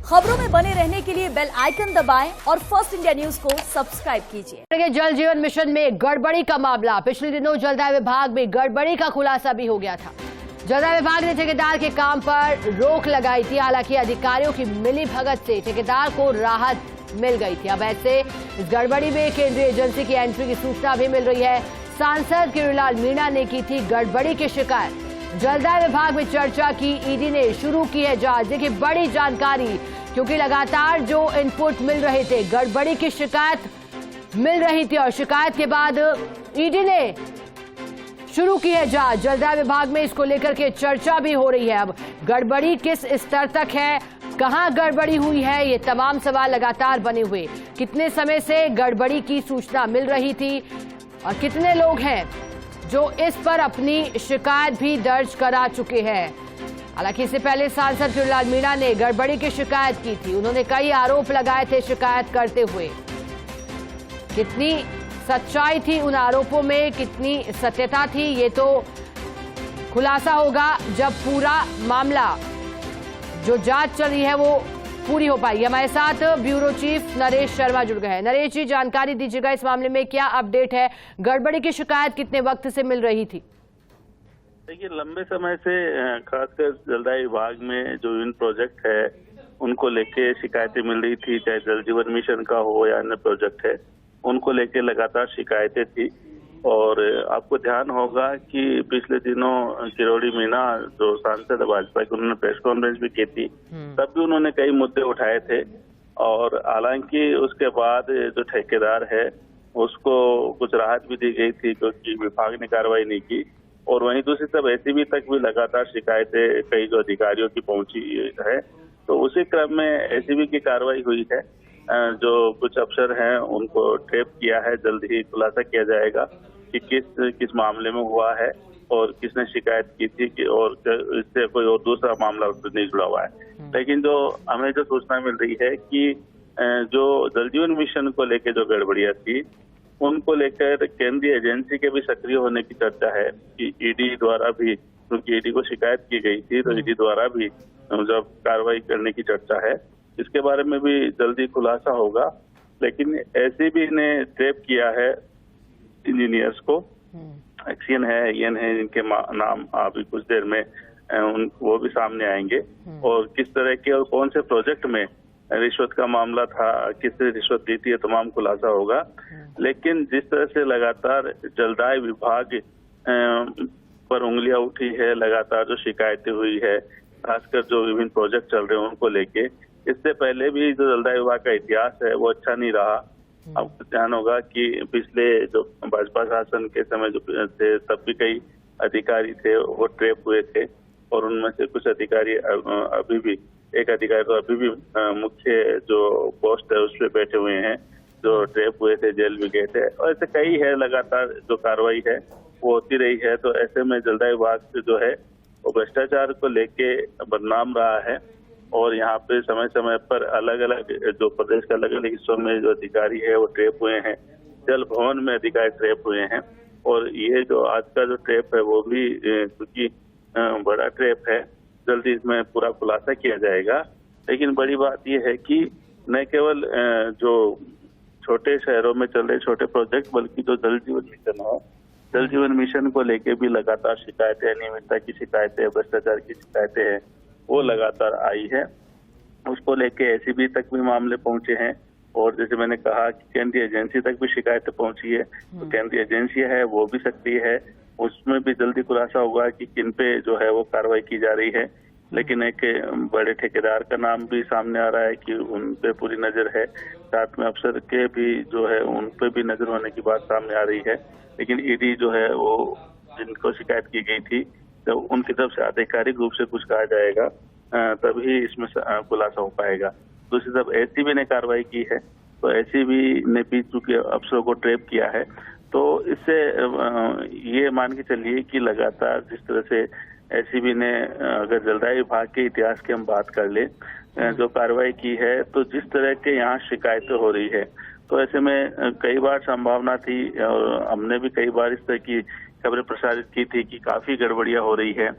खबरों में बने रहने के लिए बेल आइकन दबाएं और फर्स्ट इंडिया न्यूज को सब्सक्राइब कीजिए। जल जीवन मिशन में गड़बड़ी का मामला, पिछले दिनों जलदाय विभाग में गड़बड़ी का खुलासा भी हो गया था। जलदाय विभाग ने ठेकेदार के काम पर रोक लगाई थी। हालांकि अधिकारियों की मिलीभगत से ठेकेदार को राहत मिल गई थी। अब ऐसे इस गड़बड़ी में केंद्रीय एजेंसी की एंट्री की सूचना भी मिल रही है। सांसद किरोड़ीलाल मीणा ने की थी गड़बड़ी की शिकायत। जलदाय विभाग में चर्चा की, ईडी ने शुरू की है जांच। देखिए बड़ी जानकारी, क्योंकि लगातार जो इनपुट मिल रहे थे, गड़बड़ी की शिकायत मिल रही थी और शिकायत के बाद ईडी ने शुरू की है जांच। जलदाय विभाग में इसको लेकर के चर्चा भी हो रही है। अब गड़बड़ी किस स्तर तक है, कहां गड़बड़ी हुई है, ये तमाम सवाल लगातार बने हुए। कितने समय से गड़बड़ी की सूचना मिल रही थी और कितने लोग हैं जो इस पर अपनी शिकायत भी दर्ज करा चुके हैं। हालांकि इससे पहले सांसद किरोड़ीलाल मीणा ने गड़बड़ी की शिकायत की थी। उन्होंने कई आरोप लगाए थे शिकायत करते हुए। कितनी सच्चाई थी उन आरोपों में, कितनी सत्यता थी, ये तो खुलासा होगा जब पूरा मामला जो जांच चल रही है वो पूरी हो पाएगी। हमारे साथ ब्यूरो चीफ नरेश शर्मा जुड़ गए हैं। नरेश जी, जानकारी दीजिएगा इस मामले में क्या अपडेट है? गड़बड़ी की शिकायत कितने वक्त से मिल रही थी? देखिए, लंबे समय से खासकर जलदाय विभाग में जो विभिन्न प्रोजेक्ट है उनको लेके शिकायतें मिल रही थी। चाहे जल जीवन मिशन का हो या अन्य प्रोजेक्ट है, उनको लेके लगातार शिकायतें थी। और आपको ध्यान होगा कि पिछले दिनों किरोड़ी मीणा जो सांसद है भाजपा के, उन्होंने प्रेस कॉन्फ्रेंस भी की थी। तब भी उन्होंने कई मुद्दे उठाए थे। और हालांकि उसके बाद जो ठेकेदार है उसको कुछ राहत भी दी गई थी, क्योंकि विभाग ने कार्रवाई नहीं की। और वहीं दूसरी तरफ एसीबी तक भी लगातार शिकायतें कई जो अधिकारियों की पहुंची है। तो उसी क्रम में एसीबी की कार्रवाई हुई है। जो कुछ अफसर हैं उनको ट्रैप किया है। जल्द ही खुलासा किया जाएगा कि किस मामले में हुआ है और किसने शिकायत की थी कि और इससे कोई और दूसरा मामला नहीं जुड़ा हुआ है। लेकिन जो हमें जो सूचना मिल रही है कि जो जल जीवन मिशन को लेकर जो गड़बड़ियां थी उनको लेकर केंद्रीय एजेंसी के भी सक्रिय होने की चर्चा है कि ईडी द्वारा भी, क्योंकि ईडी को शिकायत की गई थी तो ईडी द्वारा भी जब कार्रवाई करने की चर्चा है। इसके बारे में भी जल्दी खुलासा होगा। लेकिन एसीबी ने ट्रैप किया है इंजीनियर्स को। एक्सियन है, एन है, इनके नाम अभी कुछ देर में वो भी सामने आएंगे। और किस तरह के और कौन से प्रोजेक्ट में रिश्वत का मामला था, किसने रिश्वत दी थी, ये तमाम खुलासा होगा। लेकिन जिस तरह से लगातार जलदाय विभाग पर उंगलियां उठी है, लगातार जो शिकायतें हुई है, खासकर जो विभिन्न प्रोजेक्ट चल रहे हैं उनको लेके, इससे पहले भी जो जलदाय विभाग का इतिहास है वो अच्छा नहीं रहा। आपको ध्यान होगा कि पिछले जो भाजपा शासन के समय जो थे तब भी कई अधिकारी थे वो ट्रैप हुए थे। और उनमें से कुछ अधिकारी अभी भी, एक अधिकारी तो अभी भी मुख्य जो पोस्ट है उस पर बैठे हुए हैं, जो ट्रैप हुए थे, जेल भी गए थे। और ऐसे कई है, लगातार जो कार्रवाई है वो होती रही है। तो ऐसे में जलदाय विभाग जो है वो भ्रष्टाचार को लेके बदनाम रहा है। और यहाँ पे समय समय पर अलग अलग जो प्रदेश के अलग अलग हिस्सों में जो अधिकारी है वो ट्रैप हुए हैं। जल भवन में अधिकारी ट्रैप हुए हैं। और ये जो आज का जो ट्रैप है वो भी क्योंकि बड़ा ट्रैप है, जल्दी इसमें पूरा खुलासा किया जाएगा। लेकिन बड़ी बात यह है कि न केवल जो छोटे शहरों में चल रहे छोटे प्रोजेक्ट, बल्कि जो जल जीवन मिशन है, जल जीवन मिशन को लेके भी लगातार शिकायतें, अनियमितता की शिकायतें, भ्रष्टाचार की शिकायतें हैं वो लगातार आई है। उसको लेके एसीबी तक भी मामले पहुंचे हैं। और जैसे मैंने कहा कि केंद्रीय एजेंसी तक भी शिकायतें पहुंची है। तो केंद्रीय एजेंसी है वो भी सक्रिय है, उसमें भी जल्दी खुलासा होगा कि किन पे जो है वो कार्रवाई की जा रही है। लेकिन एक बड़े ठेकेदार का नाम भी सामने आ रहा है कि उन पे पूरी नजर है। साथ में अफसर के भी जो है उन पे भी नजर होने की बात सामने आ रही है। लेकिन ईडी जो है वो जिनको शिकायत की गई थी तो उनकी तरफ से आधिकारिक रूप से कुछ कहा जाएगा तभी इसमें खुलासा हो पाएगा। दूसरी तरफ एसीबी ने कार्रवाई की है, तो एसीबी ने भी चूंकि अफसरों को ट्रैप किया है, तो इससे ये मान के चलिए कि लगातार जिस तरह से एसीबी ने, अगर जलदाय विभाग के इतिहास की हम बात कर ले, जो कार्रवाई की है, तो जिस तरह के यहाँ शिकायतें हो रही है, तो ऐसे में कई बार संभावना थी और हमने भी कई बार इस तरह की खबरें प्रसारित की थी कि काफी गड़बड़ियां हो रही है।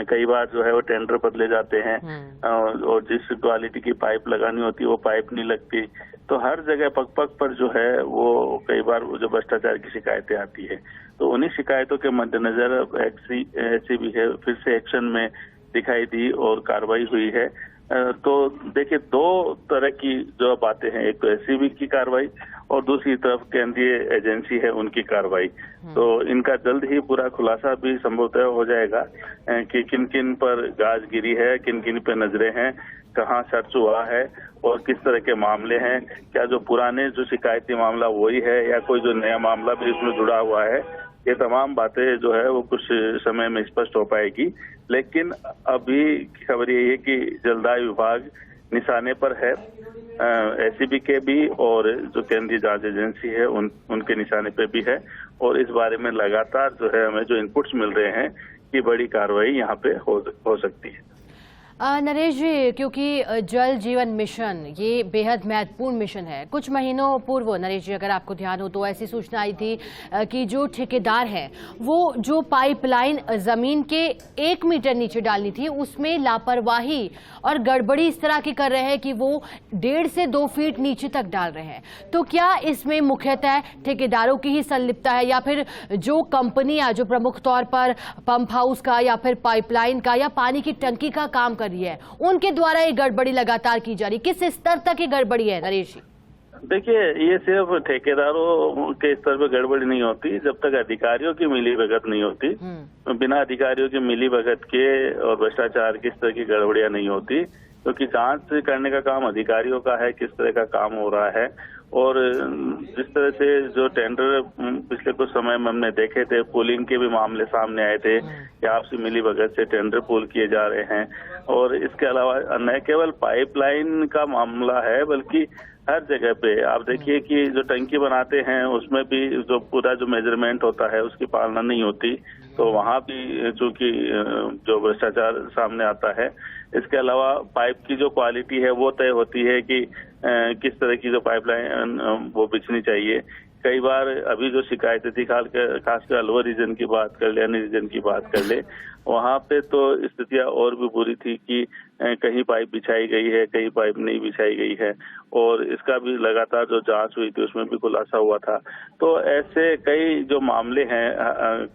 कई बार जो है वो टेंडर बदले जाते हैं और जिस क्वालिटी की पाइप लगानी होती है वो पाइप नहीं लगती। तो हर जगह पग पग पर जो है वो कई बार जो भ्रष्टाचार की शिकायतें आती है। तो उन्हीं शिकायतों के मद्देनजर ऐसी भी है फिर से एक्शन में दिखाई दी और कार्रवाई हुई है। तो देखिए, दो तरह की जो बातें हैं, एक तो एसीबी की कार्रवाई और दूसरी तरफ केंद्रीय एजेंसी है उनकी कार्रवाई। तो इनका जल्द ही पूरा खुलासा भी संभवतः हो जाएगा कि किन किन पर गाज गिरी है, किन किन पे नजरें हैं, कहाँ सर्च हुआ है और किस तरह के मामले हैं। क्या जो पुराने जो शिकायती मामला वही है या कोई जो नया मामला भी इसमें जुड़ा हुआ है। ये तमाम बातें जो है वो कुछ समय में स्पष्ट हो पाएगी। लेकिन अभी खबर यही है कि जलदाय विभाग निशाने पर है, एसीबी के भी और जो केंद्रीय जांच एजेंसी है उनके निशाने पे भी है। और इस बारे में लगातार जो है हमें जो इनपुट्स मिल रहे हैं कि बड़ी कार्रवाई यहाँ पे हो सकती है। नरेश जी, क्योंकि जल जीवन मिशन ये बेहद महत्वपूर्ण मिशन है। कुछ महीनों पूर्व नरेश जी, अगर आपको ध्यान हो तो ऐसी सूचना आई थी कि जो ठेकेदार है वो जो पाइपलाइन जमीन के 1 मीटर नीचे डालनी थी उसमें लापरवाही और गड़बड़ी इस तरह की कर रहे हैं कि वो 1.5 से 2 फीट नीचे तक डाल रहे हैं। तो क्या इसमें मुख्यतः ठेकेदारों की ही संलिप्तता है या फिर जो कंपनियां जो प्रमुख तौर पर पंप हाउस का या फिर पाइपलाइन का या पानी की टंकी का काम कर रही है उनके द्वारा ये गड़बड़ी लगातार की जा रही? किस स्तर तक ये गड़बड़ी है नरेश जी? देखिए, ये सिर्फ ठेकेदारों के स्तर पे गड़बड़ी नहीं होती जब तक अधिकारियों की मिलीभगत नहीं होती। बिना अधिकारियों की मिलीभगत के और भ्रष्टाचार की इस तरह की गड़बड़ियां नहीं होती, क्योंकि जांच करने का काम अधिकारियों का है, किस तरह का काम हो रहा है। और जिस तरह से जो टेंडर पिछले कुछ समय में हमने देखे थे, पूलिंग के भी मामले सामने आए थे कि आपसी मिलीभगत से टेंडर पूल किए जा रहे हैं। और इसके अलावा न केवल पाइपलाइन का मामला है बल्कि हर जगह पे आप देखिए कि जो टंकी बनाते हैं उसमें भी जो पूरा जो मेजरमेंट होता है उसकी पालना नहीं होती। तो वहाँ भी चूंकि जो भ्रष्टाचार सामने आता है। इसके अलावा पाइप की जो क्वालिटी है वो तय होती है कि किस तरह की जो पाइपलाइन वो बिछनी चाहिए। कई बार अभी जो शिकायतें थी खासकर अलवर रीजन की बात कर ले, अन्य रीजन की बात कर ले, वहाँ पे तो स्थितियां और भी बुरी थी कि कहीं पाइप बिछाई गई है, कहीं पाइप नहीं बिछाई गई है। और इसका भी लगातार जो जांच हुई थी उसमें भी खुलासा हुआ था। तो ऐसे कई जो मामले हैं,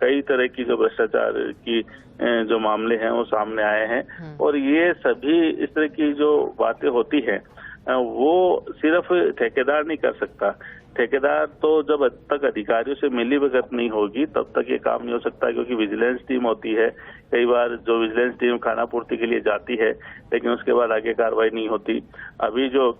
कई तरह की जो भ्रष्टाचार की जो मामले हैं वो सामने आए हैं। और ये सभी इस तरह की जो बातें होती है वो सिर्फ ठेकेदार नहीं कर सकता। ठेकेदार तो जब तक अधिकारियों से मिलीभगत नहीं होगी तब तक ये काम नहीं हो सकता, क्योंकि विजिलेंस टीम होती है। कई बार जो विजिलेंस टीम खाना पूर्ति के लिए जाती है लेकिन उसके बाद आगे कार्रवाई नहीं होती। अभी जो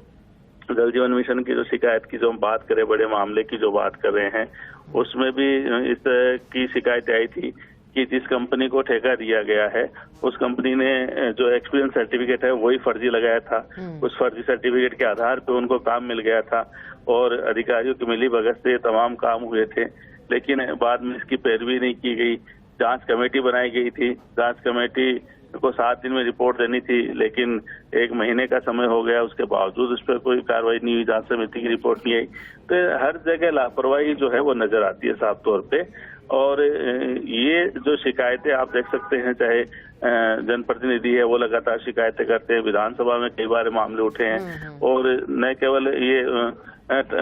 जल जीवन मिशन की जो शिकायत की जो हम बात करें, बड़े मामले की जो बात कर रहे हैं, उसमें भी इस तरह की शिकायत आई थी कि जिस कंपनी को ठेका दिया गया है उस कंपनी ने जो एक्सपीरियंस सर्टिफिकेट है वही फर्जी लगाया था। उस फर्जी सर्टिफिकेट के आधार पे उनको काम मिल गया था और अधिकारियों की मिलीभगत से तमाम काम हुए थे। लेकिन बाद में इसकी पैरवी नहीं की गई। जांच कमेटी बनाई गई थी, जांच कमेटी को 7 दिन में रिपोर्ट देनी थी, लेकिन 1 महीने का समय हो गया, उसके बावजूद उस पर कोई कार्रवाई नहीं हुई, जांच समिति की रिपोर्ट नहीं आई। तो हर जगह लापरवाही जो है वो नजर आती है साफ तौर पे। और ये जो शिकायतें आप देख सकते हैं, चाहे जनप्रतिनिधि है वो लगातार शिकायतें करते हैं, विधानसभा में कई बार मामले उठे हैं। और न केवल ये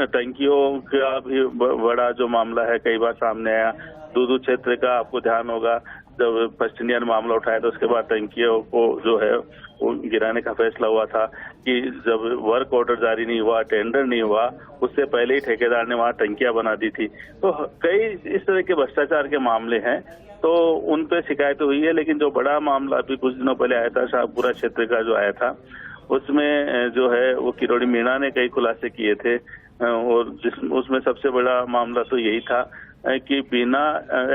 टंकियों का भी बड़ा जो मामला है कई बार सामने आया। दूध क्षेत्र का आपको ध्यान होगा, जब फर्स्ट इंडियन मामला उठाया तो उसके बाद टंकियों को जो है वो गिराने का फैसला हुआ था कि जब वर्क ऑर्डर जारी नहीं हुआ, टेंडर नहीं हुआ, उससे पहले ही ठेकेदार ने वहां टंकियां बना दी थी। तो कई इस तरह के भ्रष्टाचार के मामले हैं, तो उन पे शिकायत हुई है। लेकिन जो बड़ा मामला अभी कुछ दिनों पहले आया था, शाहपुरा क्षेत्र का जो आया था, उसमें जो है वो किरोड़ी मीणा ने कई खुलासे किए थे। और उसमें सबसे बड़ा मामला तो यही था कि बिना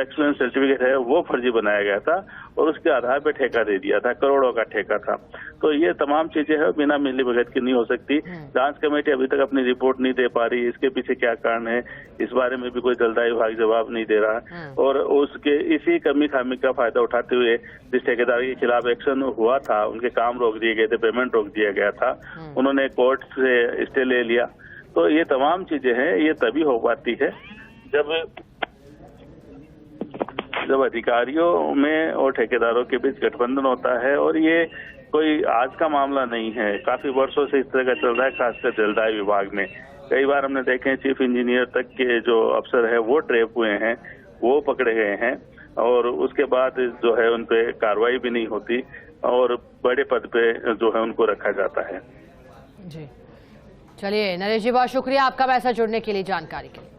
एक्सपीरियंस सर्टिफिकेट है वो फर्जी बनाया गया था और उसके आधार पे ठेका दे दिया था, करोड़ों का ठेका था। तो ये तमाम चीजें हैं बिना मिलीभगत की नहीं हो सकती। जांच कमेटी अभी तक अपनी रिपोर्ट नहीं दे पा रही, इसके पीछे क्या कारण है इस बारे में भी कोई जलदाय विभाग जवाब नहीं दे रहा। और उसके इसी कमी खामी का फायदा उठाते हुए जिस ठेकेदार के खिलाफ एक्शन हुआ था, उनके काम रोक दिए गए थे, पेमेंट रोक दिया गया था, उन्होंने कोर्ट से स्टे ले लिया। तो ये तमाम चीजें हैं, ये तभी हो पाती है जब जब अधिकारियों में और ठेकेदारों के बीच गठबंधन होता है, और ये कोई आज का मामला नहीं है, काफी वर्षों से इस तरह का चल रहा है, खासकर जलदाय विभाग में। कई बार हमने देखे हैं चीफ इंजीनियर तक के जो अफसर है वो ट्रैप हुए हैं, वो पकड़े गए हैं, और उसके बाद जो है उन पे कार्रवाई भी नहीं होती और बड़े पद पे जो है उनको रखा जाता है। जी चलिए नरेश जी, बहुत शुक्रिया आपका, वैसा जुड़ने के लिए, जानकारी के लिए।